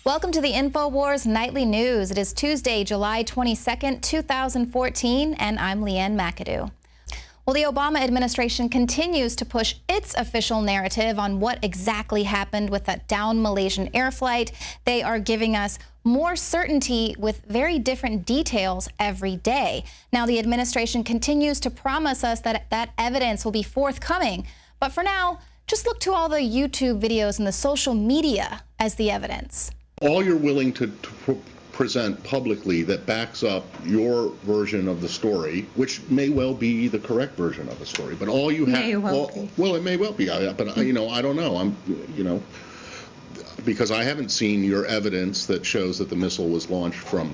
Welcome to the InfoWars Nightly News. It is Tuesday, July 22nd, 2014, and I'm Leanne McAdoo. Well, the Obama administration continues to push its official narrative on what exactly happened with that downed Malaysian air flight. They are giving us more certainty with very different details every day. Now, the administration continues to promise us that that evidence will be forthcoming. But for now, just look to all the YouTube videos and the social media as the evidence. All you're willing to present publicly that backs up your version of the story, which may well be the correct version of the story, but all you have, well, it may well be, but I don't know. Because I haven't seen your evidence that shows that the missile was launched from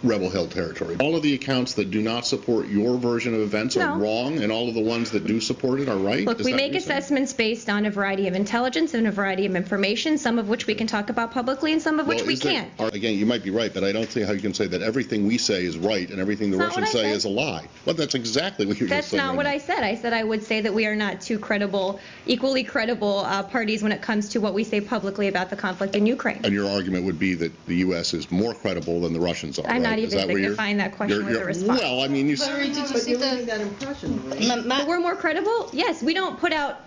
rebel-held territory. All of the accounts that do not support your version of events are wrong, and all of the ones that do support it are right? Look, we make assessments based on a variety of intelligence and a variety of information, some of which we can talk about publicly and some of which we can't. Again, you might be right, but I don't see how you can say that everything we say is right and everything the Russians say is a lie. Well, that's exactly what you're just saying. That's not what I said. I said I would say that we are not two credible, equally credible parties when it comes to what we say publicly about the conflict in Ukraine. And your argument would be that the U.S. is more credible than the Russians are, I'm not even dignifying that question with a response. Well, I mean, did you see that impression? But we're more credible? Yes, we don't put out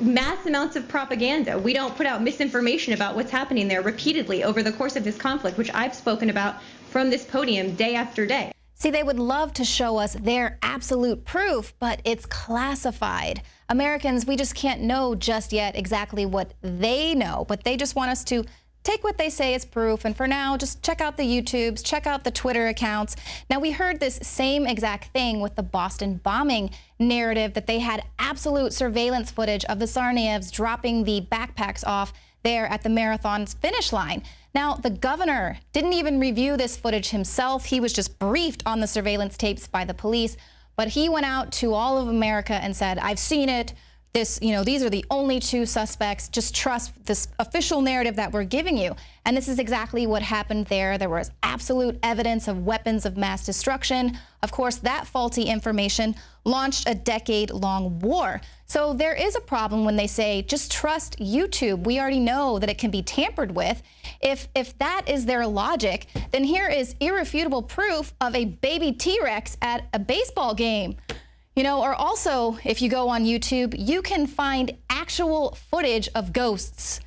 mass amounts of propaganda. We don't put out misinformation about what's happening there repeatedly over the course of this conflict, which I've spoken about from this podium day after day. See, they would love to show us their absolute proof, but it's classified. Americans, we just can't know just yet exactly what they know, but they just want us to take what they say as proof, and for now, just check out the YouTubes, check out the Twitter accounts. Now, we heard this same exact thing with the Boston bombing narrative, that they had absolute surveillance footage of the Tsarnaevs dropping the backpacks off there at the marathon's finish line. Now, the governor didn't even review this footage himself. He was just briefed on the surveillance tapes by the police, but he went out to all of America and said, I've seen it. These are the only two suspects. Just trust this official narrative that we're giving you. And this is exactly what happened there. There was absolute evidence of weapons of mass destruction. Of course, that faulty information launched a decade-long war. So there is a problem when they say, just trust YouTube. We already know that it can be tampered with. If that is their logic, then here is irrefutable proof of a baby T-Rex at a baseball game. Or also, if you go on YouTube, you can find actual footage of ghosts.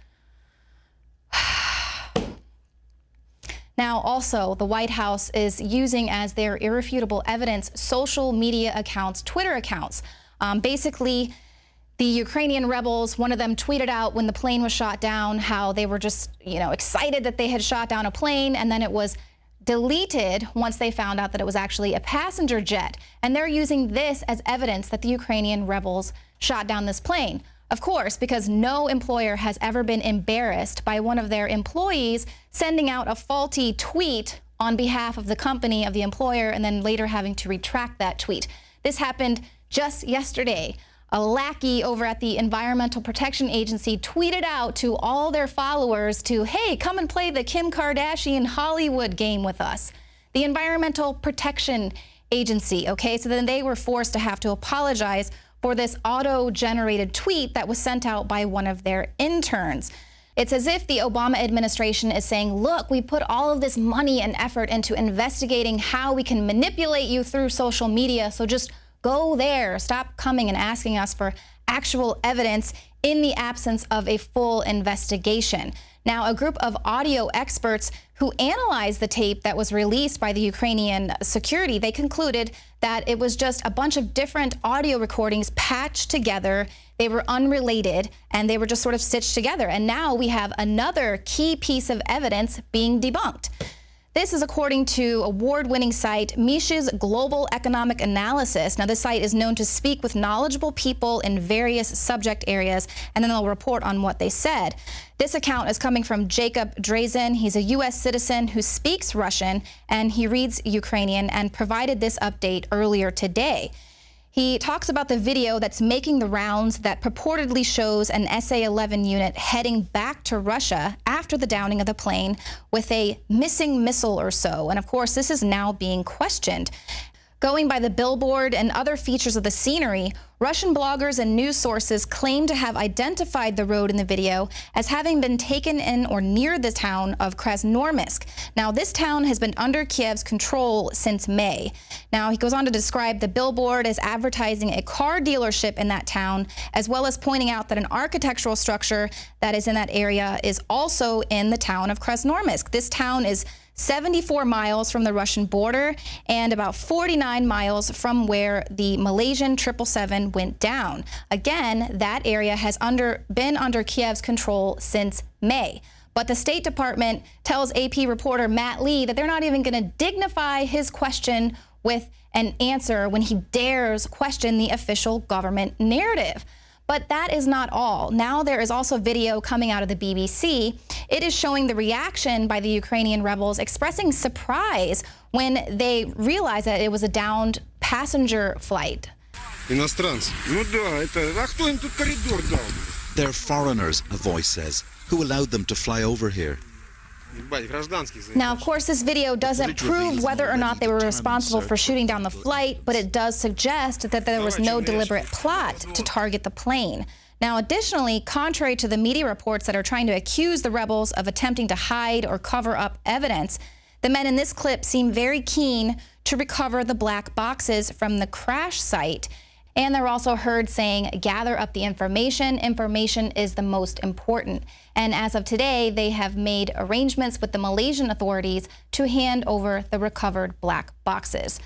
Now, also, the White House is using as their irrefutable evidence social media accounts, Twitter accounts. Basically, the Ukrainian rebels, one of them tweeted out when the plane was shot down how they were just, excited that they had shot down a plane, and then it was deleted once they found out that it was actually a passenger jet. And they're using this as evidence that the Ukrainian rebels shot down this plane. Of course, because no employer has ever been embarrassed by one of their employees sending out a faulty tweet on behalf of the company, of the employer, and then later having to retract that tweet. This happened just yesterday. A lackey over at the Environmental Protection Agency tweeted out to all their followers to, hey, come and play the Kim Kardashian Hollywood game with us. The Environmental Protection Agency, okay? So then they were forced to have to apologize for this auto-generated tweet that was sent out by one of their interns. It's as if the Obama administration is saying, look, we put all of this money and effort into investigating how we can manipulate you through social media, so just go there. Stop coming and asking us for actual evidence in the absence of a full investigation. Now, a group of audio experts who analyzed the tape that was released by the Ukrainian security, they concluded that it was just a bunch of different audio recordings patched together. They were unrelated, and they were just sort of stitched together. And now we have another key piece of evidence being debunked. This is according to award-winning site Mish's Global Economic Analysis. Now, this site is known to speak with knowledgeable people in various subject areas, and then they'll report on what they said. This account is coming from Jacob Drazen. He's a U.S. citizen who speaks Russian, and he reads Ukrainian, and provided this update earlier today. He talks about the video that's making the rounds that purportedly shows an SA-11 unit heading back to Russia after the downing of the plane with a missing missile or so. And of course, this is now being questioned. Going by the billboard and other features of the scenery, Russian bloggers and news sources claim to have identified the road in the video as having been taken in or near the town of Krasnoyarsk. Now, this town has been under Kiev's control since May. Now, he goes on to describe the billboard as advertising a car dealership in that town, as well as pointing out that an architectural structure that is in that area is also in the town of Krasnoyarsk. This town is 74 miles from the Russian border and about 49 miles from where the Malaysian 777 went down. Again, that area has been under Kiev's control since May. But the State Department tells AP reporter Matt Lee that they're not even going to dignify his question with an answer when he dares question the official government narrative. But that is not all. Now there is also video coming out of the BBC. It is showing the reaction by the Ukrainian rebels expressing surprise when they realized that it was a downed passenger flight. They're foreigners, a voice says. Who allowed them to fly over here? Now, of course, this video doesn't prove whether or not they were responsible for shooting down the flight, but it does suggest that there was no deliberate plot to target the plane. Now, additionally, contrary to the media reports that are trying to accuse the rebels of attempting to hide or cover up evidence, the men in this clip seem very keen to recover the black boxes from the crash site. And they're also heard saying, gather up the information. Information is the most important. And as of today, they have made arrangements with the Malaysian authorities to hand over the recovered black boxes.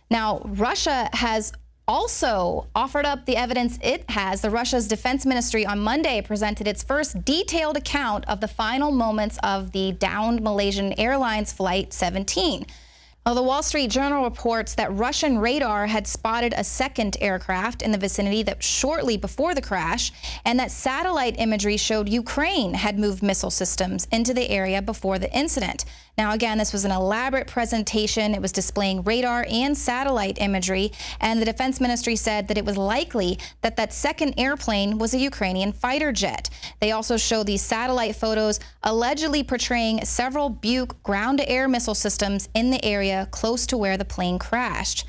Now, Russia has also offered up the evidence it has. Russia's defense ministry on Monday presented its first detailed account of the final moments of the downed Malaysian Airlines Flight 17. Well, the Wall Street Journal reports that Russian radar had spotted a second aircraft in the vicinity that shortly before the crash, and that satellite imagery showed Ukraine had moved missile systems into the area before the incident. Now, again, this was an elaborate presentation. It was displaying radar and satellite imagery, and the Defense Ministry said that it was likely that that second airplane was a Ukrainian fighter jet. They also show these satellite photos allegedly portraying several Buk ground-to-air missile systems in the area close to where the plane crashed.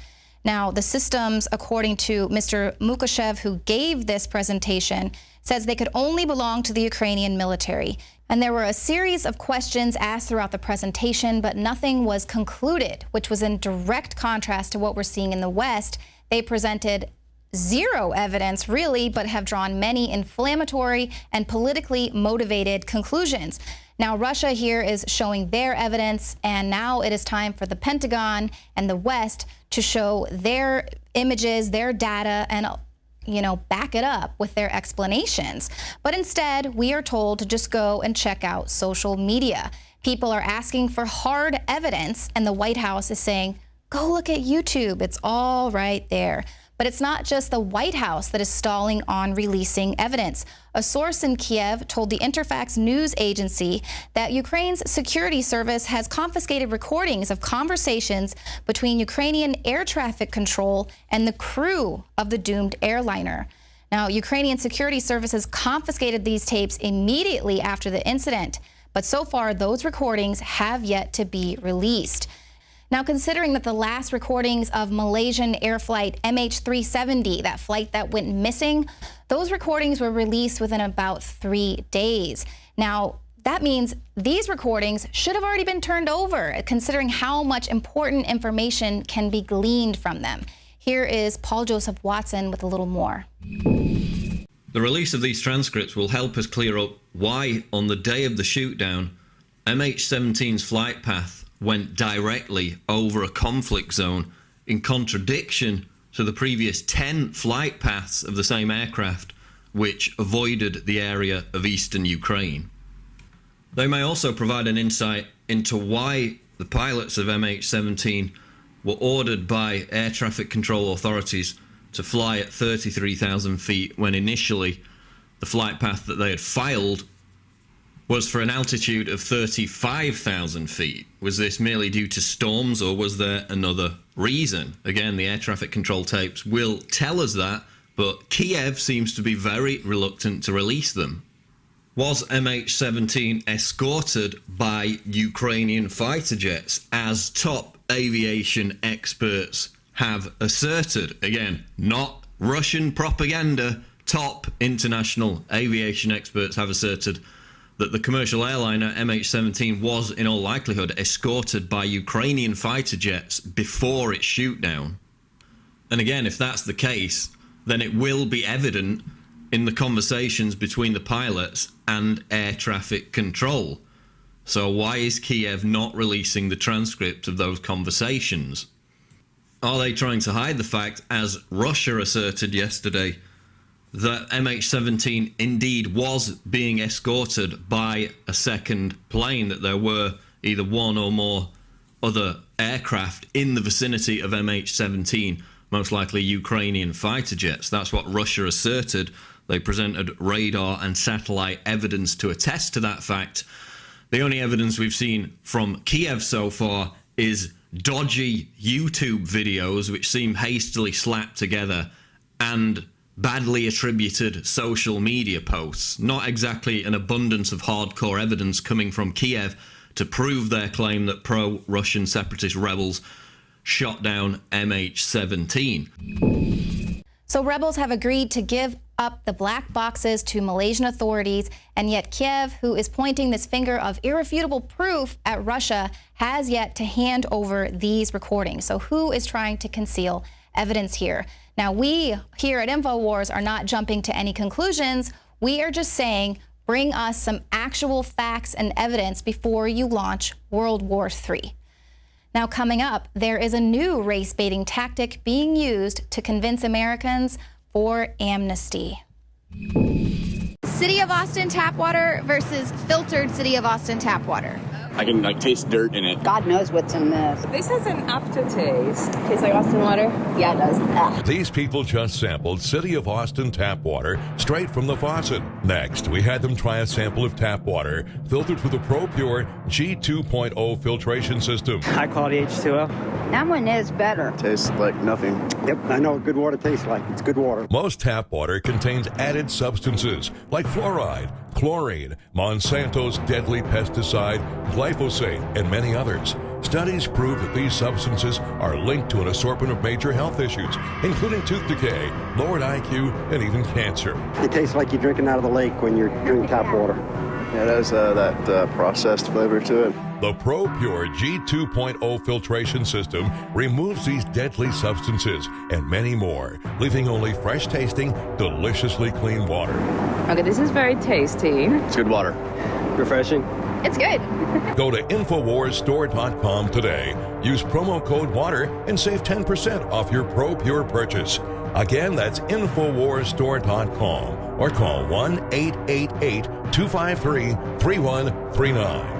Now, the systems, according to Mr. Mukashev, who gave this presentation, says they could only belong to the Ukrainian military. And there were a series of questions asked throughout the presentation, but nothing was concluded, which was in direct contrast to what we're seeing in the West. They presented zero evidence, really, but have drawn many inflammatory and politically motivated conclusions. Now, Russia here is showing their evidence, and now it is time for the Pentagon and the West to show their images, their data, and back it up with their explanations. But instead, we are told to just go and check out social media. People are asking for hard evidence, and the White House is saying, go look at YouTube. It's all right there. But it's not just the White House that is stalling on releasing evidence. A source in Kiev told the Interfax news agency that Ukraine's security service has confiscated recordings of conversations between Ukrainian air traffic control and the crew of the doomed airliner. Now, Ukrainian security services confiscated these tapes immediately after the incident, but so far those recordings have yet to be released. Now, considering that the last recordings of Malaysian air flight MH17, that flight that went missing, those recordings were released within about 3 days. Now, that means these recordings should have already been turned over, considering how much important information can be gleaned from them. Here is Paul Joseph Watson with a little more. The release of these transcripts will help us clear up why, on the day of the shootdown, MH17's flight path went directly over a conflict zone, in contradiction to the previous 10 flight paths of the same aircraft, which avoided the area of eastern Ukraine. They may also provide an insight into why the pilots of MH17 were ordered by air traffic control authorities to fly at 33,000 feet when initially the flight path that they had filed was for an altitude of 35,000 feet. Was this merely due to storms, or was there another reason? Again, the air traffic control tapes will tell us that, but Kiev seems to be very reluctant to release them. Was MH17 escorted by Ukrainian fighter jets, as top aviation experts have asserted, again, not Russian propaganda, top international aviation experts have asserted that the commercial airliner MH17 was in all likelihood escorted by Ukrainian fighter jets before its shootdown. And again, if that's the case, then it will be evident in the conversations between the pilots and air traffic control. So why is Kiev not releasing the transcript of those conversations? Are they trying to hide the fact, as Russia asserted yesterday, that MH17 indeed was being escorted by a second plane, that there were either one or more other aircraft in the vicinity of MH17, most likely Ukrainian fighter jets? That's what Russia asserted. They presented radar and satellite evidence to attest to that fact. The only evidence we've seen from Kiev so far is dodgy YouTube videos which seem hastily slapped together and badly attributed social media posts. Not exactly an abundance of hardcore evidence coming from Kiev to prove their claim that pro-Russian separatist rebels shot down MH17. So rebels have agreed to give up the black boxes to Malaysian authorities, and yet Kiev, who is pointing this finger of irrefutable proof at Russia, has yet to hand over these recordings. So who is trying to conceal evidence here? Now, we here at InfoWars are not jumping to any conclusions. We are just saying, bring us some actual facts and evidence before you launch World War III. Now, coming up, there is a new race-baiting tactic being used to convince Americans for amnesty. City of Austin tap water versus filtered City of Austin tap water. I can taste dirt in it. God knows what's in this. This has an aftertaste. Tastes like Austin water? Yeah, it does. Ugh. These people just sampled City of Austin tap water straight from the faucet. Next, we had them try a sample of tap water filtered through the ProPure G2.0 filtration system. High quality H2O. That one is better. Tastes like nothing. Yep, I know what good water tastes like. It's good water. Most tap water contains added substances like fluoride, chlorine, Monsanto's deadly pesticide, glyphosate, and many others. Studies prove that these substances are linked to an assortment of major health issues, including tooth decay, lowered IQ, and even cancer. It tastes like you're drinking out of the lake when you're drinking tap water. Yeah, it has that processed flavor to it. The ProPure G2.0 filtration system removes these deadly substances and many more, leaving only fresh-tasting, deliciously clean water. Okay, this is very tasty. It's good water. Refreshing. It's good. Go to InfoWarsStore.com today. Use promo code WATER and save 10% off your ProPure purchase. Again, that's InfoWarsStore.com or call 1-888-253-3139.